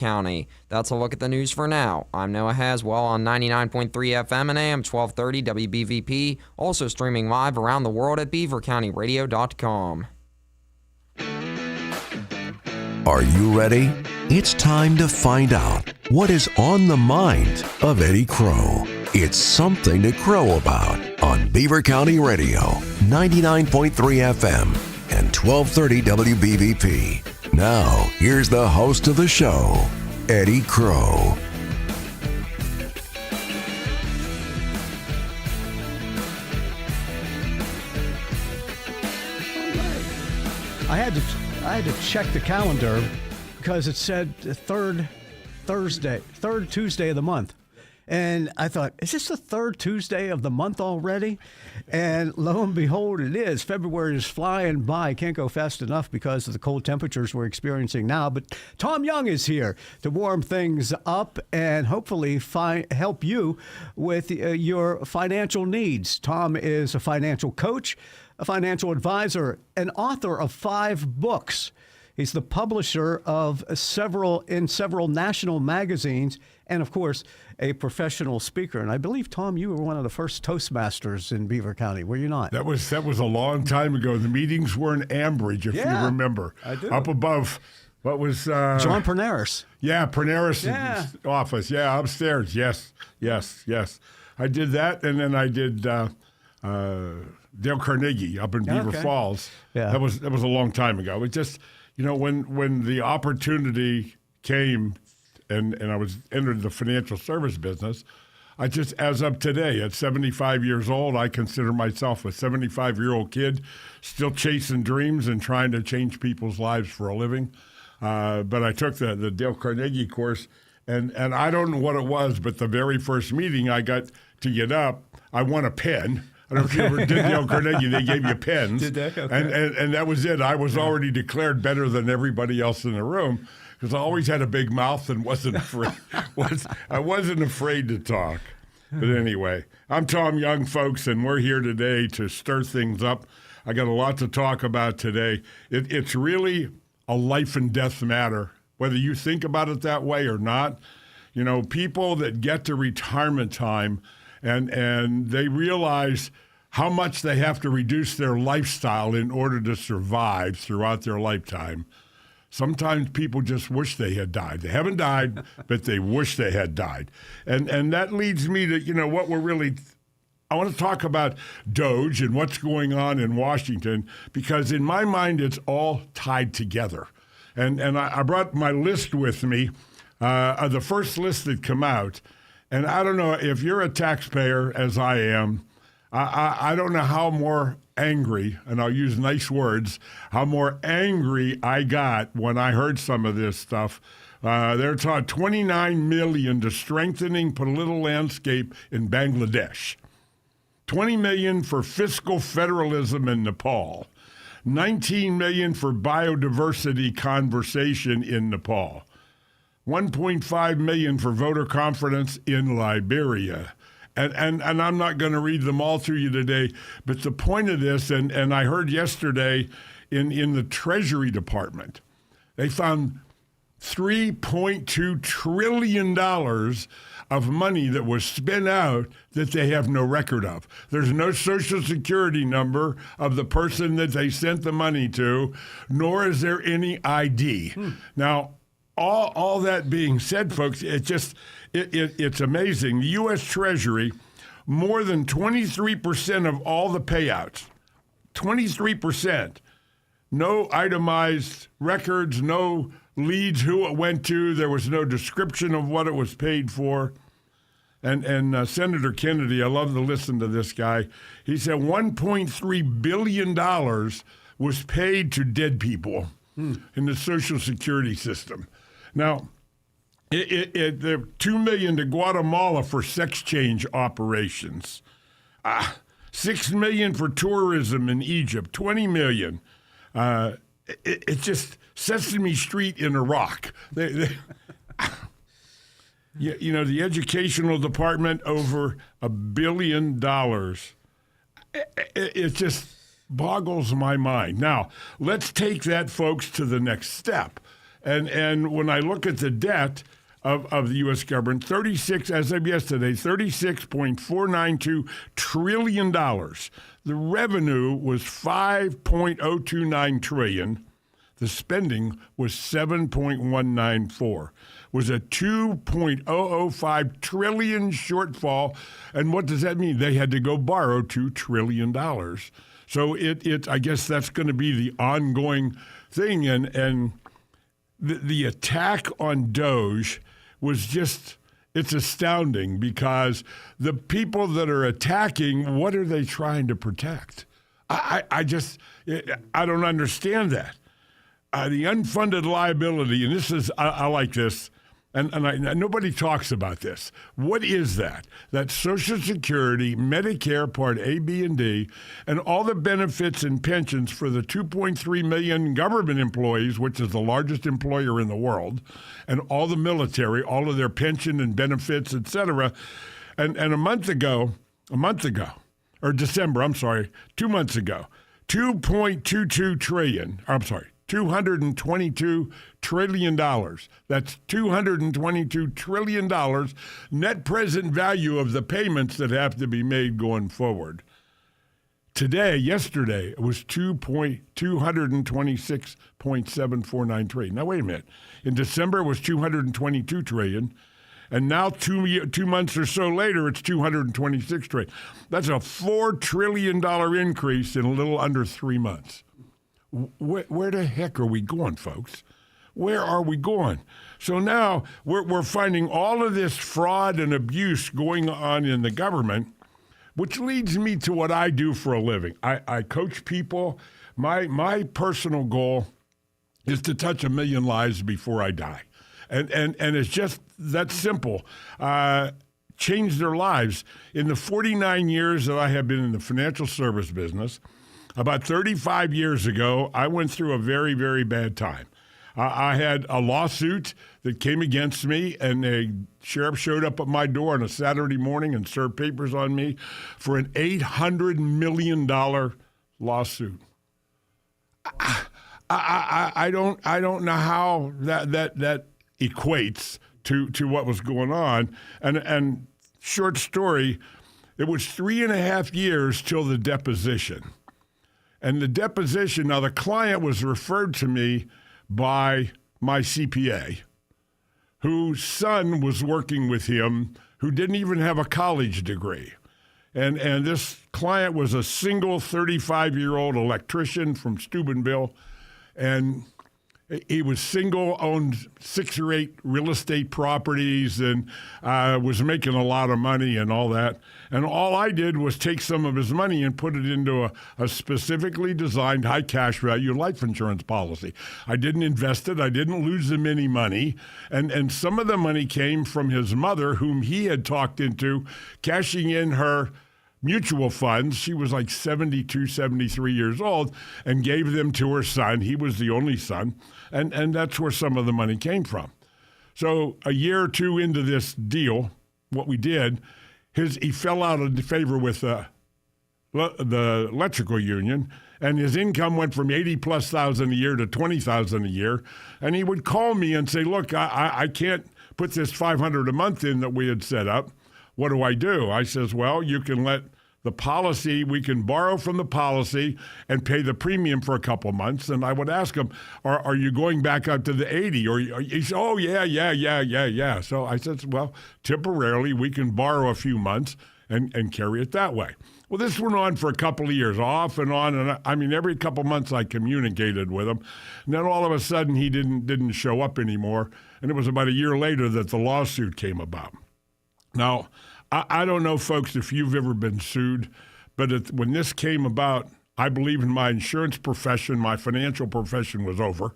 County. That's a look at the news for now. I'm Noah Haswell on 99.3 FM and AM 1230 WBVP, also streaming live around the world at beavercountyradio.com. Are you ready? It's time to find out what is on the mind of Eddie Crow. It's something to crow about on Beaver County Radio, 99.3 FM and 1230 WBVP. Now, here's the host of the show, Eddie Crow. I had to check the calendar because it said the third Tuesday of the month. And I thought, is this the third Tuesday of the month already? And lo and behold, it is. February is flying by. Can't go fast enough because of the cold temperatures we're experiencing now. But Tom Young is here to warm things up and hopefully help you with your financial needs. Tom is a financial coach, a financial advisor, an author of 5 books. He's the publisher of several national magazines and, of course, a professional speaker. And I believe, Tom, you were one of the first Toastmasters in Beaver County, were you not? That was a long time ago. The meetings were in Ambridge, if you remember. I do. Up above, what was... John Pernaris. Yeah, Pernaris' office. Yeah, upstairs. Yes. I did that, and then I did Dale Carnegie up in Beaver Falls. Yeah. That was a long time ago. It just... You know, when the opportunity came and I was entered the financial service business, I just, as of today, at 75 years old, I consider myself a 75-year-old kid still chasing dreams and trying to change people's lives for a living. But I took the Dale Carnegie course, and I don't know what it was, but the very first meeting I got to get up, I won a pen. I don't know if you ever did Dale Carnegie. They gave you pens. Did they? Okay. And that was it. I was already declared better than everybody else in the room because I always had a big mouth and wasn't afraid. I wasn't afraid to talk. But anyway, I'm Tom Young, folks, and we're here today to stir things up. I got a lot to talk about today. It's really a life and death matter, whether you think about it that way or not. You know, people that get to retirement time and they realize how much they have to reduce their lifestyle in order to survive throughout their lifetime. Sometimes people just wish they had died. They haven't died, but they wish they had died. And that leads me to, you know, what we're really – I want to talk about DOGE and what's going on in Washington because in my mind it's all tied together. And I brought my list with me, the first list that come out. And I don't know if you're a taxpayer, as I am, I don't know how more angry, and I'll use nice words, how more angry I got when I heard some of this stuff. They're talking $29 million to strengthening political landscape in Bangladesh, $20 million for fiscal federalism in Nepal, $19 million for biodiversity conservation in Nepal. $1.5 million for voter confidence in Liberia. And I'm not going to read them all to you today, but the point of this, and I heard yesterday in the Treasury Department, they found $3.2 trillion of money that was spent out that they have no record of. There's no Social Security number of the person that they sent the money to, nor is there any ID. Now, all that being said, folks, it's amazing. The U.S. Treasury, more than 23% of all the payouts, 23%, no itemized records, no leads, who it went to. There was no description of what it was paid for. And Senator Kennedy, I love to listen to this guy. He said $1.3 billion was paid to dead people in the Social Security system. Now, there $2 million to Guatemala for sex change operations, $6 million for tourism in Egypt, $20 million. It's just Sesame Street in Iraq. You know, the educational department over $1 billion. It just boggles my mind. Now, let's take that, folks, to the next step. And when I look at the debt of the U.S. government, as of yesterday, $36.492 trillion. The revenue was $5.029 trillion. The spending was $7.194. Was a $2.005 trillion shortfall. And what does that mean? They had to go borrow $2 trillion. So I guess that's going to be the ongoing thing. And the attack on Doge was just, it's astounding because the people that are attacking, what are they trying to protect? I don't understand that. The unfunded liability, and this is, I like this, and nobody talks about this. What is that? That's Social Security, Medicare Part A, B, and D, and all the benefits and pensions for the 2.3 million government employees, which is the largest employer in the world, and all the military, all of their pension and benefits, et cetera. And a month ago, or December, 2 months ago, $222 trillion. That's $222 trillion net present value of the payments that have to be made going forward. Yesterday, it was $226.749 trillion. Now, wait a minute. In December, it was $222 trillion. And now 2 months or so later, it's $226 trillion. That's a $4 trillion increase in a little under 3 months. Where the heck are we going, folks? Where are we going? So now we're finding all of this fraud and abuse going on in the government, which leads me to what I do for a living. I coach people. My personal goal is to touch 1 million lives before I die. And it's just that simple. Change their lives. In the 49 years that I have been in the financial service business, about 35 years ago, I went through a very, very bad time. I had a lawsuit that came against me, and a sheriff showed up at my door on a Saturday morning and served papers on me for an $800 million lawsuit. I don't know how that equates to what was going on. And short story, it was 3.5 years till the deposition. And the deposition, now the client was referred to me by my CPA, whose son was working with him, who didn't even have a college degree. And this client was a single 35-year-old electrician from Steubenville, and he was single, owned 6 or 8 real estate properties, and was making a lot of money and all that. And all I did was take some of his money and put it into a specifically designed high cash value life insurance policy. I didn't invest it. I didn't lose him any money. And some of the money came from his mother, whom he had talked into cashing in her mutual funds. She was like 72, 73 years old, and gave them to her son. He was the only son, and that's where some of the money came from. So a year or two into this deal, what we did, he fell out of favor with the electrical union, and his income went from $80,000+ a year to $20,000 a year. And he would call me and say, look, I can't put this $500 a month in that we had set up. What do? I says, well, you can let the policy, we can borrow from the policy and pay the premium for a couple months. And I would ask him, are you going back up to the 80? Or he said, oh, yeah. So I said, well, temporarily we can borrow a few months and carry it that way. Well, this went on for a couple of years, off and on. And I mean, every couple of months I communicated with him. And then all of a sudden he didn't show up anymore. And it was about a year later that the lawsuit came about. Now, I don't know, folks, if you've ever been sued, but when this came about, I believe in my insurance profession, my financial profession was over.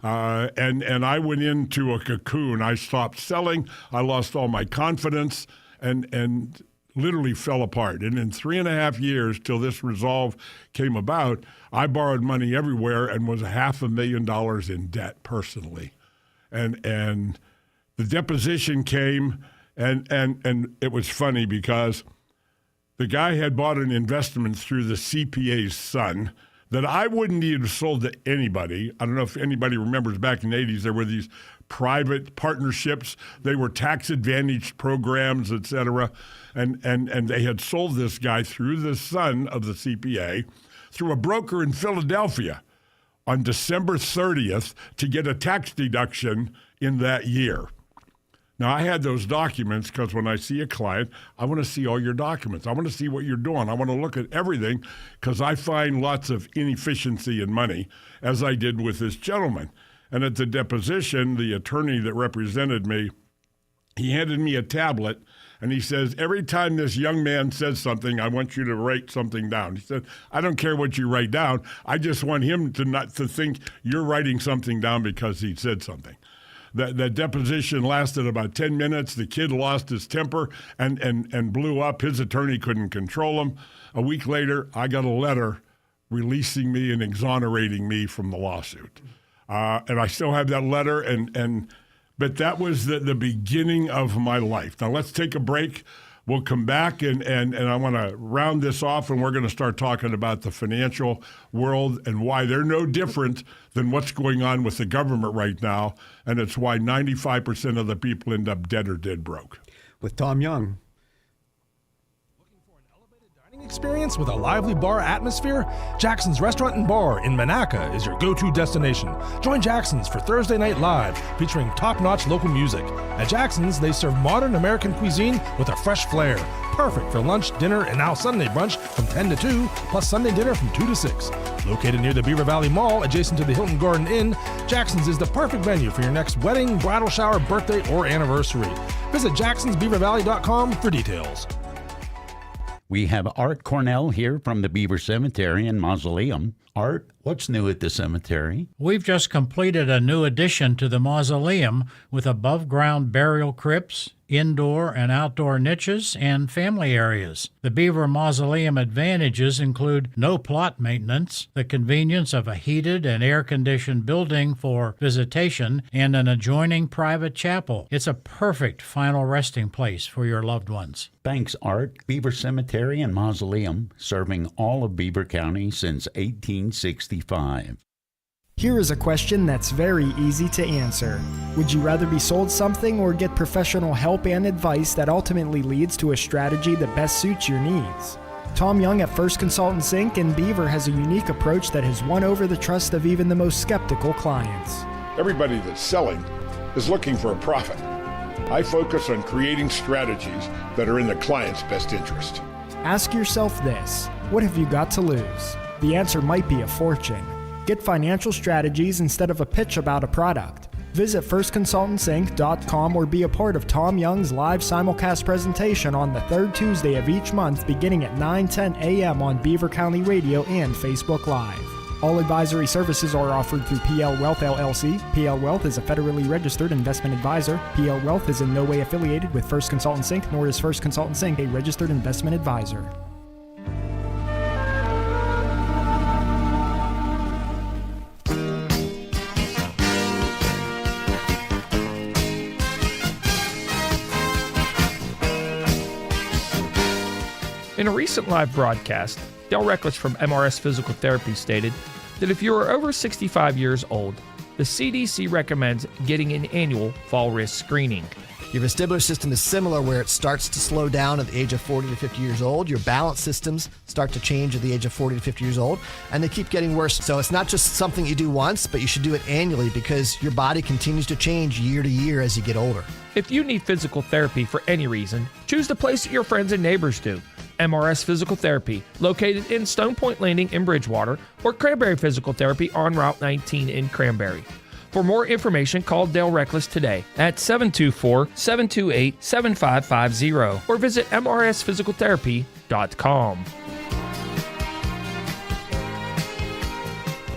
And I went into a cocoon. I stopped selling. I lost all my confidence and literally fell apart. And in 3.5 years till this resolve came about, I borrowed money everywhere and was $500,000 in debt personally. And the deposition came. And it was funny because the guy had bought an investment through the CPA's son that I wouldn't even have sold to anybody. I don't know if anybody remembers back in the 80s, there were these private partnerships. They were tax-advantaged programs, et cetera. And they had sold this guy through the son of the CPA through a broker in Philadelphia on December 30th to get a tax deduction in that year. Now, I had those documents because when I see a client, I want to see all your documents. I want to see what you're doing. I want to look at everything because I find lots of inefficiency in money, as I did with this gentleman. And at the deposition, the attorney that represented me, he handed me a tablet, and he says, every time this young man says something, I want you to write something down. He said, I don't care what you write down. I just want him to not to think you're writing something down because he said something. That deposition lasted about 10 minutes. The kid lost his temper and blew up. His attorney couldn't control him. A week later, I got a letter releasing me and exonerating me from the lawsuit. And I still have that letter, but that was the beginning of my life. Now let's take a break. We'll come back, and I want to round this off, and we're going to start talking about the financial world and why they're no different than what's going on with the government right now, and it's why 95% of the people end up dead or dead broke. With Tom Young. Experience with a lively bar atmosphere? Jackson's Restaurant and Bar in Monaca is your go-to destination. Join Jackson's for Thursday Night Live, featuring top-notch local music. At Jackson's, they serve modern American cuisine with a fresh flair. Perfect for lunch, dinner, and now Sunday brunch from 10 to 2, plus Sunday dinner from 2 to 6. Located near the Beaver Valley Mall, adjacent to the Hilton Garden Inn, Jackson's is the perfect venue for your next wedding, bridal shower, birthday, or anniversary. Visit jacksonsbeavervalley.com for details. We have Art Cornell here from the Beaver Cemetery and Mausoleum. Art, what's new at the cemetery? We've just completed a new addition to the mausoleum with above-ground burial crypts, indoor and outdoor niches, and family areas. The Beaver Mausoleum advantages include no plot maintenance, the convenience of a heated and air-conditioned building for visitation, and an adjoining private chapel. It's a perfect final resting place for your loved ones. Thanks, Art. Beaver Cemetery and Mausoleum, serving all of Beaver County since 1865. Here is a question that's very easy to answer. Would you rather be sold something or get professional help and advice that ultimately leads to a strategy that best suits your needs? Tom Young at First Consultants Inc. in Beaver has a unique approach that has won over the trust of even the most skeptical clients. Everybody that's selling is looking for a profit. I focus on creating strategies that are in the client's best interest. Ask yourself this: what have you got to lose? The answer might be a fortune. Get financial strategies instead of a pitch about a product. Visit firstconsultantsinc.com or be a part of Tom Young's live simulcast presentation on the third Tuesday of each month beginning at 9:10 a.m. on Beaver County Radio and Facebook Live. All advisory services are offered through PL Wealth LLC. PL Wealth is a federally registered investment advisor. PL Wealth is in no way affiliated with First Consultants Inc., nor is First Consultants Inc. a registered investment advisor. In a recent live broadcast, Dale Reckless from MRS Physical Therapy stated that if you are over 65 years old, the CDC recommends getting an annual fall risk screening. Your vestibular system is similar where it starts to slow down at the age of 40 to 50 years old. Your balance systems start to change at the age of 40 to 50 years old, and they keep getting worse. So it's not just something you do once, but you should do it annually because your body continues to change year to year as you get older. If you need physical therapy for any reason, choose the place that your friends and neighbors do. MRS Physical Therapy, located in Stone Point Landing in Bridgewater, or Cranberry Physical Therapy on Route 19 in Cranberry. For more information, call Dale Reckless today at 724-728-7550 or visit mrsphysicaltherapy.com.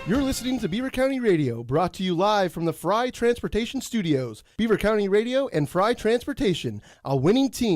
You're listening to Beaver County Radio, brought to you live from the Fry Transportation Studios. Beaver County Radio and Fry Transportation, a winning team.